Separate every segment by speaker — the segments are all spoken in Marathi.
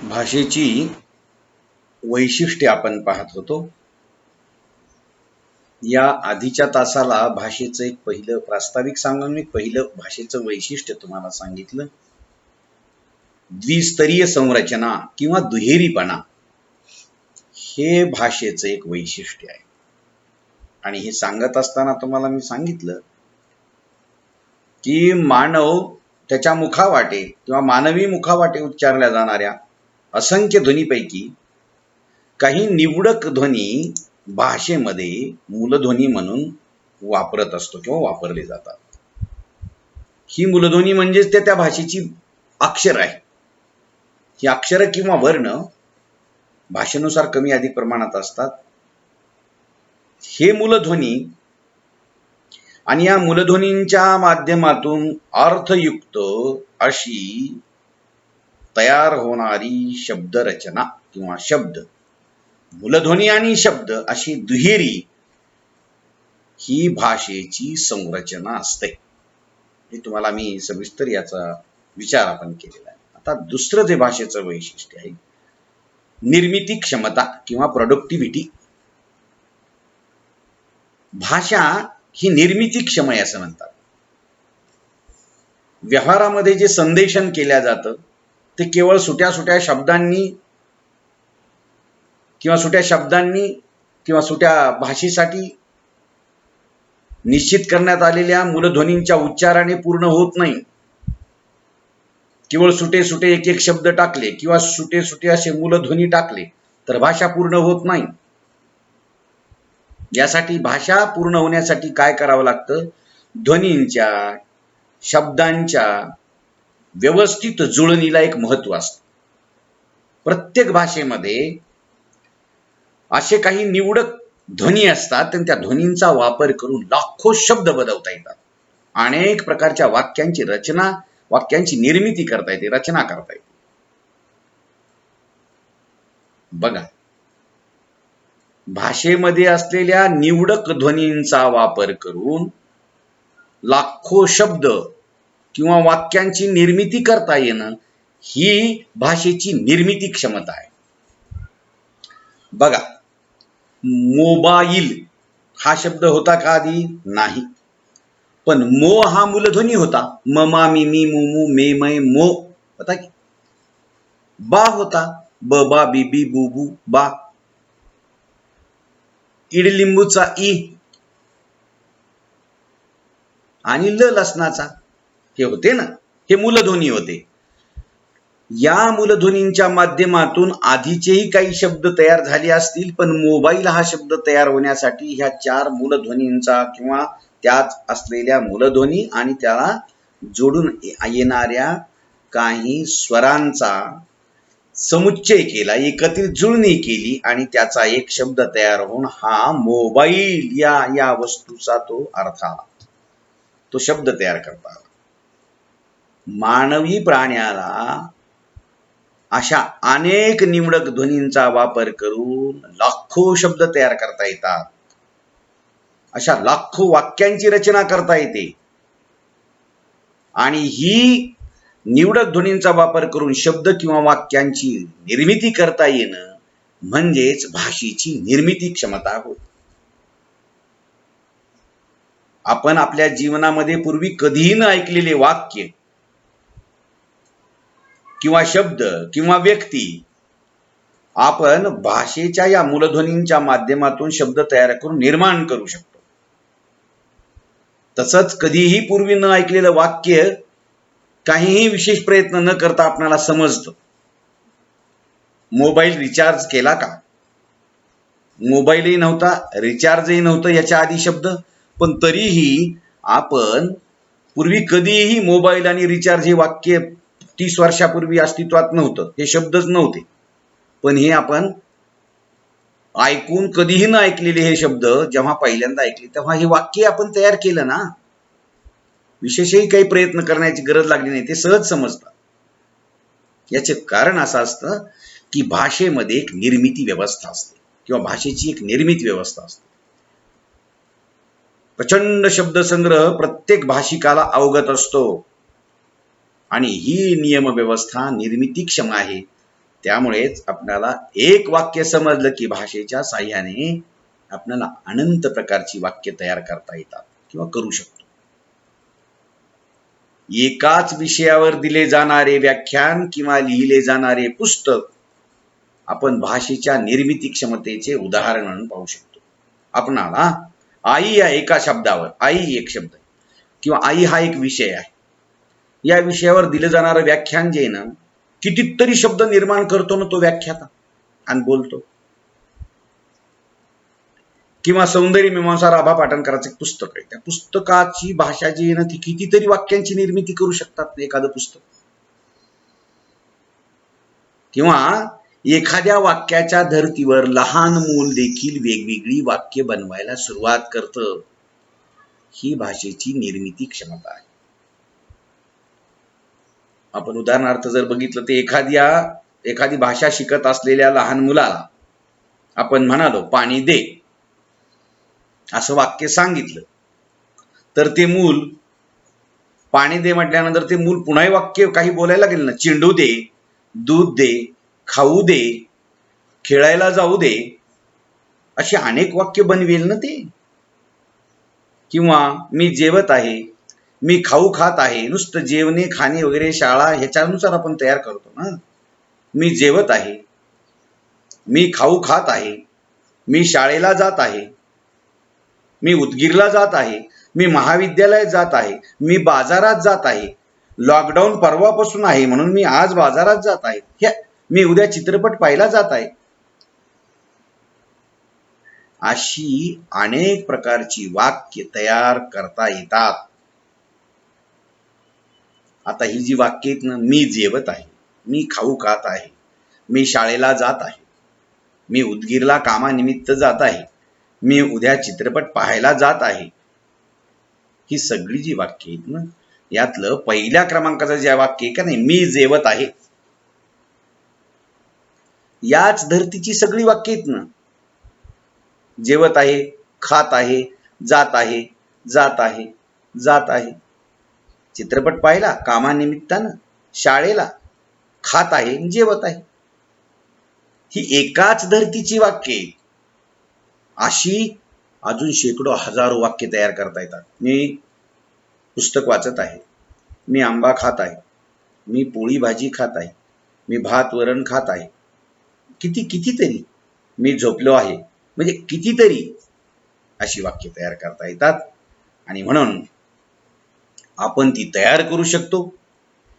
Speaker 1: भाषेची वैशिष्ट्ये आपण पाहत होतो. या आधीच्या तासाला भाषेचं एक पहिलं प्रास्ताविक सांगून मी पहिलं भाषेचं वैशिष्ट्य तुम्हाला सांगितलं. द्विस्तरीय संरचना किंवा दुहेरीपणा हे भाषेचं एक वैशिष्ट्य आहे. आणि हे सांगत असताना तुम्हाला मी सांगितलं की मानव त्याच्या मुखावाटे किंवा मानवी मुखावाटे उच्चारल्या जाणाऱ्या असंख्य ध्वनीपैकी काही निवडक ध्वनी भाषेमध्ये मूलध्वनी म्हणून वापरत असतो किंवा वापरले जातात. ही मूलध्वनी म्हणजेच त्या भाषेची अक्षर आहे. ही अक्षर किंवा वर्ण भाषेनुसार कमी अधिक प्रमाणात असतात. हे मूलध्वनी आणि या मूलध्वनींच्या माध्यमातून अर्थयुक्त अशी तयार होणारी शब्दरचना किंवा शब्द, मूलध्वनी आणि शब्द अशी दुहेरी ही भाषेची संरचना असते. हे तुम्हाला मी सविस्तर याचा विचार आपण केलेला आहे. आता दुसरं जे भाषेचं वैशिष्ट्य आहे, निर्मिती क्षमता किंवा प्रोडक्टिव्हिटी. भाषा ही निर्मितीक्षम आहे असं म्हणतात. व्यवहारामध्ये जे संदेशन केल्या जातं ते केवळ सुट्या शब्दांनी किंवा सुट्या भाषेसाठी निश्चित करण्यात आलेल्या मूलध्वनींच्या उच्चाराने पूर्ण होत नाही. केवळ सुटे एक एक शब्द टाकले किंवा सुटे असे मूलध्वनी टाकले तर भाषा पूर्ण होत नाही. यासाठी भाषा पूर्ण होण्यासाठी काय करावं लागतं? ध्वनींच्या, शब्दांच्या व्यवस्थित जुळणीला एक महत्त्व असतं. प्रत्येक भाषेमध्ये असे काही निवडक ध्वनी असतात आणि त्या ध्वनींचा वापर करून लाखो शब्द बनवता येतात. अनेक प्रकारच्या वाक्यांची निर्मिती करता येते, रचना करता येते. बघा, भाषेमध्ये असलेल्या निवडक ध्वनींचा वापर करून लाखो शब्द किंवा वाक्यांची निर्मिती करता येणं ही भाषेची निर्मिती क्षमता आहे. बघा, मोबाईल हा शब्द होता का आधी? नाही. पण मो हा मूलध्वनी होता. ममा मिमी मुमू मे मै मो होता की. बा होता. बबा बिबी बुबू बा. इडलिंबूचा ई आणि ल लसणाचा हे होते ना, हे मूलध्वनी होते. या मूलध्वनींच्या माध्यमातून आधीचेही काही शब्द तयार झाले असतील, पण मोबाईल हा शब्द तयार होण्यासाठी ह्या 4 मूलध्वनींचा किंवा त्यात असलेल्या मूलध्वनी आणि त्याला जोडून येणाऱ्या काही स्वरांचा समुच्चय केला, एकत्रित जुळणी केली आणि त्याचा एक शब्द तयार होऊन हा मोबाईल या वस्तूचा तो अर्थ आला, तो शब्द तयार करता आला. मानवी प्राण्याला अशा अनेक निवडक ध्वनींचा वापर करून लाखो शब्द तयार करता येतात. अशा लाखो वाक्यांची रचना करता येते. आणि ही निवडक ध्वनींचा वापर करून शब्द किंवा वाक्यांची निर्मिती करता येणं म्हणजेच भाषेची निर्मिती क्षमता होय. आपण आपल्या जीवनामध्ये पूर्वी कधीही न ऐकलेले वाक्य किंवा शब्द किंवा व्यक्ती आपण भाषेच्या या मूलध्वनींच्या माध्यमातून शब्द तयार करून निर्माण करू शकतो. तसंच कधीही पूर्वी न ऐकलेलं वाक्य काहीही विशेष प्रयत्न न करता आपल्याला समजतं. मोबाईल रिचार्ज केला का? मोबाईलही नव्हता, रिचार्जही नव्हतं याच्या आधी शब्द, पण तरीही आपण पूर्वी कधीही मोबाईल आणि रिचार्ज हे वाक्य 30 वर्षापूर्वी अस्तित्वात नव्हतं, हे शब्दच नव्हते. पण हे आपण ऐकून कधीही न ऐकलेले हे शब्द जेव्हा पहिल्यांदा ऐकले तेव्हा हे वाक्य आपण तयार केलं ना. विशेषही काही प्रयत्न करण्याची गरज लागली नाही, ते सहज समजतात. याचे कारण असं असतं की भाषेमध्ये एक निर्मिती व्यवस्था असते किंवा भाषेची एक निर्मिती व्यवस्था असते. प्रचंड शब्दसंग्रह प्रत्येक भाषिकाला अवगत असतो आणि ही नियम व्यवस्था निर्मितीक्षम आहे. त्यामुळेच आपल्याला एक वाक्य समजलं की भाषेच्या साह्याने आपल्याला अनंत प्रकारची वाक्य तयार करता येतात किंवा करू शकतो. एकाच विषयावर दिले जाणारे व्याख्यान किंवा लिहिले जाणारे पुस्तक आपण भाषेच्या निर्मिती क्षमतेचे उदाहरण म्हणून पाहू शकतो. आपणाला आई या एका शब्दावर, आई एक शब्द किंवा आई हा एक विषय आहे, या विषयावर दिलं जाणारं व्याख्यान जे ना कितीतरी शब्द निर्माण करतो ना तो व्याख्याता आणि बोलतो. किंवा सौंदर्य मीमांसा राभा पाटणकरांचं एक पुस्तक आहे, त्या पुस्तकाची भाषा जी आहे ना ती कितीतरी वाक्यांची निर्मिती करू शकतात एखादं पुस्तक. किंवा एखाद्या वाक्याच्या धर्तीवर लहान मूल देखील वेगवेगळी वाक्य बनवायला सुरुवात करतं. ही भाषेची निर्मिती क्षमता आहे. आपण उदाहरणार्थ जर बघितलं तर एखादी भाषा शिकत असलेल्या लहान मुलाला आपण म्हणालो पाणी दे असं वाक्य सांगितलं तर ते मूल पाणी दे म्हटल्यानंतर ते मूल पुन्हा वाक्य काही बोलायला गेलं ना, चेंडू दे, दूध दे, खाऊ दे, खेळायला जाऊ दे, अशी अनेक वाक्य बनवेल ना ते. किंवा मी जेवत आहे, मी खाऊ खात आहे, नुसतं जेवणे खाणे वगैरे शाळा ह्याच्यानुसार आपण तयार करतो ना. मी जेवत आहे, मी खाऊ खात आहे, मी शाळेला जात आहे, मी उदगीरला जात आहे, मी महाविद्यालयात जात आहे, मी बाजारात जात आहे, लॉकडाऊन परवापासून आहे म्हणून मी आज बाजारात जात आहे, मी उद्या चित्रपट पाहायला जात आहे. अशी अनेक प्रकारची वाक्य तयार करता येतात. आता ही जी वाक्य आहेत ना, मी जेवत आहे, मी खाऊ खात आहे, मी शाळेला जात आहे, मी उदगीरला कामानिमित्त जात आहे, मी उद्या चित्रपट पाहायला जात आहे, ही सगळी जी वाक्य आहेत ना यातलं पहिल्या क्रमांकाचं जे वाक्य आहे का नाही, मी जेवत आहे, याच धर्तीची सगळी वाक्य आहेत ना. जेवत आहे, खात आहे, जात आहे, जात आहे, जात आहे, चित्रपट पाहिला कामानिमित्तानं, शाळेला, खात आहे, जेवत आहे, ही एकाच धर्तीची वाक्ये. अशी अजून शेकडो हजारो वाक्य तयार करता येतात. मी पुस्तक वाचत आहे, मी आंबा खात आहे, मी पोळी भाजी खात आहे, मी भात वरण खात आहे, कितीतरी, मी झोपलो आहे, म्हणजे कितीतरी अशी वाक्य तयार करता येतात. आणि म्हणून आपण ती तयार करू शकतो.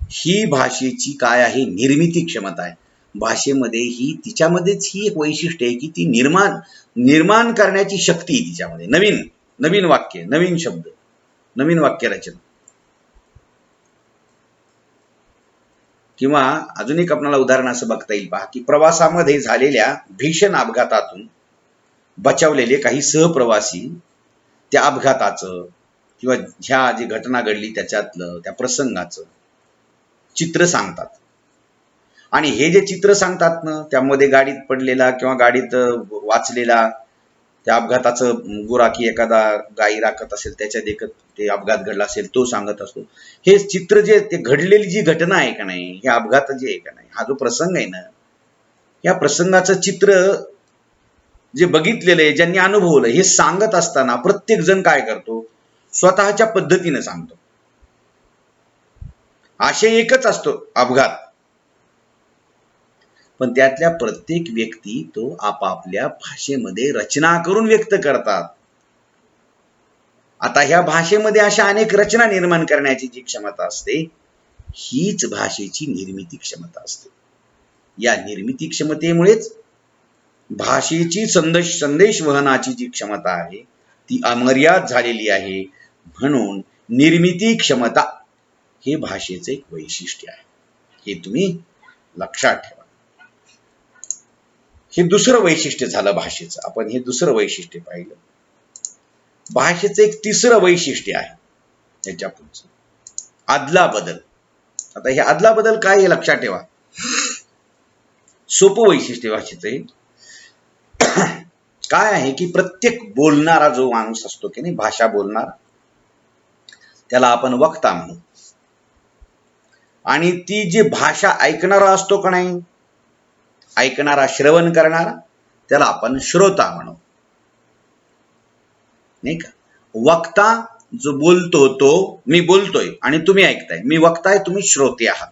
Speaker 1: ही भाषेची काय आहे, निर्मिती क्षमता आहे. भाषेमध्ये ही तिच्यामध्येच ही एक वैशिष्ट्य आहे की ती निर्माण करण्याची शक्ती आहे तिच्यामध्ये. नवीन वाक्य, नवीन शब्द, नवीन वाक्य रचना. किंवा अजून एक आपल्याला उदाहरण असं बघता येईल पहा की प्रवासामध्ये झालेल्या भीषण अपघातातून बचावलेले काही सहप्रवासी त्या अपघाताचं किंवा ह्या जी घटना घडली त्याच्यातलं त्या प्रसंगाचं चित्र सांगतात. आणि हे जे चित्र सांगतात ना त्यामध्ये गाडीत पडलेला किंवा गाडीत वाचलेला त्या अपघाताचं गुराखी एखादा गाई राखत असेल त्याच्या देखत ते अपघात घडला असेल तो सांगत असतो. हे चित्र जे ते घडलेली जी घटना आहे का नाही, हे अपघात जे आहे का नाही, हा जो प्रसंग आहे ना, या प्रसंगाचं चित्र जे बघितलेलं आहे, ज्यांनी अनुभवलं, हे सांगत असताना प्रत्येक जण काय करतो, स्वतःच्या पद्धतीने सांगतो. आशय एकच असतो, अपघात, पण त्यातल्या प्रत्येक व्यक्ती तो आपापल्या भाषेमध्ये रचना करून व्यक्त करतात. आता ह्या भाषेमध्ये अशा अनेक रचना निर्माण करण्याची जी क्षमता असते, हीच भाषेची निर्मिती क्षमता असते. या निर्मिती क्षमतेमुळेच भाषेची संदेश वहनाची जी क्षमता आहे ती अमर्याद झालेली आहे. म्हणून निर्मिती क्षमता हे भाषेचे एक वैशिष्ट्य आहे. हे तुम्ही लक्षात ठेवा. हे दुसरं वैशिष्ट्य झालं भाषेचं. आपण हे दुसरं वैशिष्ट्य पाहिलं. भाषेचं एक तिसरं वैशिष्ट्य आहे याच्या पुढचं, आदला बदल. आता हे आदला बदल काय हे लक्षात ठेवा. सोपं वैशिष्ट्य भाषेचं काय आहे की प्रत्येक बोलणारा जो माणूस असतो की नाही, भाषा बोलणारा, त्याला आपण वक्ता म्हणू. आणि ती जी भाषा ऐकणारा असतो का नाही, ऐकणारा, श्रवण करणारा, त्याला आपण श्रोता म्हणू, नाही का. वक्ता जो बोलतो तो, मी बोलतोय आणि तुम्ही ऐकताय, मी वक्ता आहे, तुम्ही श्रोते आहात.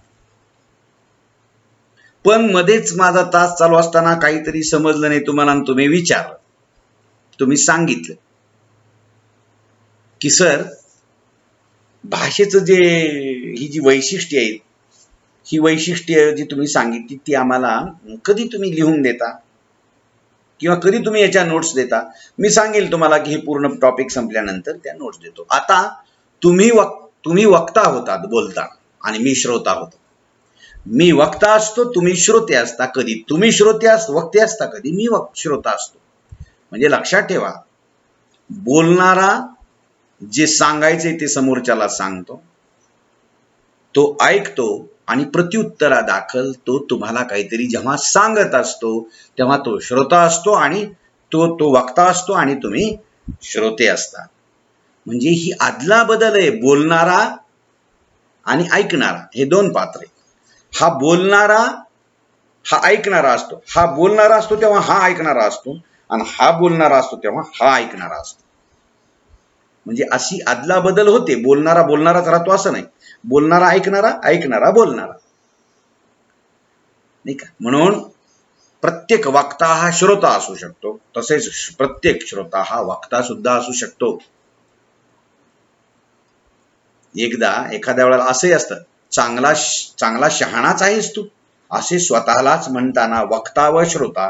Speaker 1: पण मध्येच माझा तास चालू असताना काहीतरी समजलं नाही तुम्हाला आणि तुम्ही विचारलं, तुम्ही सांगितलं की सर भाषेचं जे ही जी वैशिष्ट्ये आहेत, ही वैशिष्ट्ये जी तुम्ही सांगितली ती आम्हाला कधी तुम्ही लिहून देता किंवा कधी तुम्ही याच्या नोट्स देता. मी सांगेल तुम्हाला की हे पूर्ण टॉपिक संपल्यानंतर त्या नोट्स देतो. आता तुम्ही वक्ता होतात बोलता आणि मी श्रोता होतो. मी वक्ता असतो, तुम्ही श्रोते असता. कधी तुम्ही वक्ते असता, कधी मी श्रोता असतो. म्हणजे लक्षात ठेवा, बोलणारा जे सांगायचे ते समोरच्याला सांगतो, तो ऐकतो आणि प्रत्युत्तरादाखल तो तुम्हाला काहीतरी जेव्हा सांगत असतो तेव्हा तो श्रोता असतो आणि तो वक्ता असतो आणि तुम्ही श्रोते असता. म्हणजे ही आदला बदल आहे, बोलणारा आणि ऐकणारा, हे दोन पात्र. हा बोलणारा हा ऐकणारा असतो, हा बोलणारा असतो तेव्हा हा ऐकणारा असतो आणि हा बोलणारा असतो तेव्हा हा ऐकणारा असतो. म्हणजे अशी आदला बदल होते. बोलणारा बोलणाराच राहतो असं नाही, बोलणारा ऐकणारा, ऐकणारा बोलणारा, नाही का. म्हणून प्रत्येक वक्ता हा श्रोता असू शकतो, तसेच प्रत्येक श्रोता हा वक्ता सुद्धा असू शकतो. एकदा एखाद्या वेळेला असंही असतं, चांगला शहाणाच आहेस तू, असे स्वतःलाच म्हणताना वक्ता व श्रोता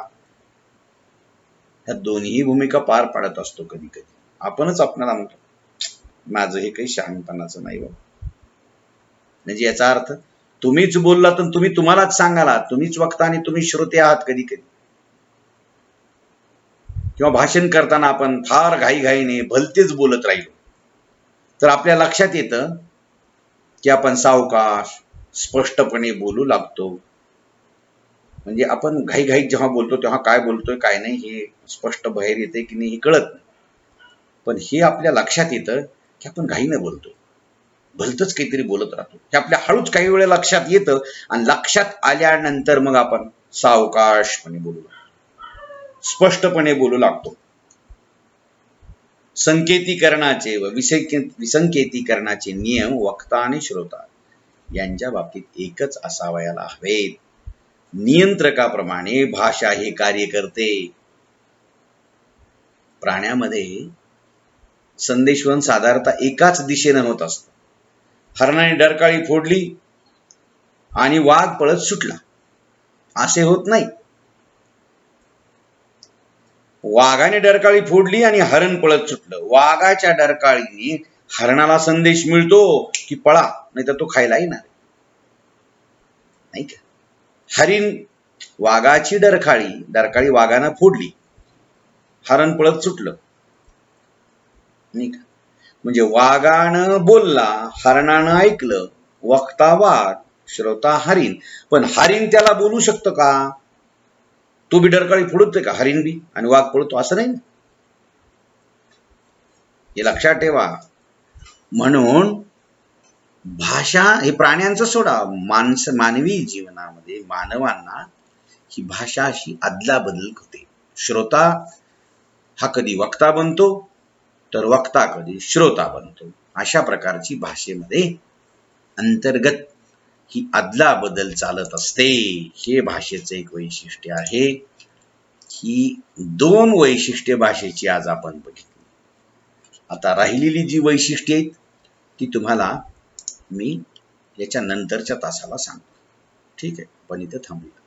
Speaker 1: ह्या दोन्ही भूमिका पार पाडत असतो. कधी कधी आपणच आपल्याला म्हणतो माझं हे काही शहाणपणाचं नाही बाबा. म्हणजे याचा अर्थ तुम्हीच बोललात तर तुम्ही तुम्हालाच सांगाला, तुम्हीच वक्ता आणि तुम्ही श्रोते आहात कधी कधी. किंवा भाषण करताना आपण फार घाईघाईने भलतेच बोलत राहिलो तर आपल्या लक्षात येतं की आपण सावकाश स्पष्टपणे बोलू लागतो. म्हणजे आपण घाईघाईत जेव्हा बोलतो तेव्हा काय बोलतोय काय नाही हे स्पष्ट बाहेर येते की नाही हे कळत नाही. पण हे आपल्या लक्षात येतं की आपण घाईने बोलतो, भलतच काहीतरी बोलत राहतो. हे आपल्या हळूच काही वेळा लक्षात येतं आणि लक्षात आल्यानंतर मग आपण सावकाशपणे बोलू लागतो, स्पष्टपणे बोलू लागतो. संकेतीकरणाचे व विसंकेतीकरणाचे नियम वक्ता आणि श्रोता यांच्या बाबतीत एकच असावयाला हवेत. नियंत्रकाप्रमाणे भाषा हे कार्य करते. प्राण्यामध्ये संदेशवहन साधारणतः एकाच दिशेनं होत असतं. हरणाने डरकाळी फोडली आणि वाघ पळत सुटला असे होत नाही. वाघाने डरकाळी फोडली आणि हरण पळत सुटलं. वाघाच्या डरकाळीने हरणाला संदेश मिळतो की पळा, नाही तर तो खायला येणार, नाही का. हरिण वाघाची डरकाळी वाघानं फोडली, हरण पळत सुटलं, नाही का. म्हणजे वाघानं बोलला, हरणानं ऐकलं, वक्ता वाघ, श्रोता हरिण. पण हरिण त्याला बोलू शकतं का? तो बी डरकाळी फोडतोय का हरिण बी आणि वाघ पळतो? असं नाही, हे लक्षात ठेवा. म्हणून भाषा हे प्राण्यांचं सोडा, मानवी जीवनामध्ये मानवांना ही भाषा अशी अदला बदल होते. श्रोता हा कधी वक्ता बनतो तर वक्ता कधी श्रोता बनतो. अशा प्रकारची भाषेमध्ये अंतर्गत ही अदला बदल चालत असते. हे भाषेचं एक वैशिष्ट्य आहे. ही दोन वैशिष्ट्ये भाषेची आज आपण बघितली. आता राहिलेली जी वैशिष्ट्ये आहेत ती तुम्हाला मी याच्या नंतरच्या तासाला सांगतो. ठीक आहे, आपण इथे थांबूया.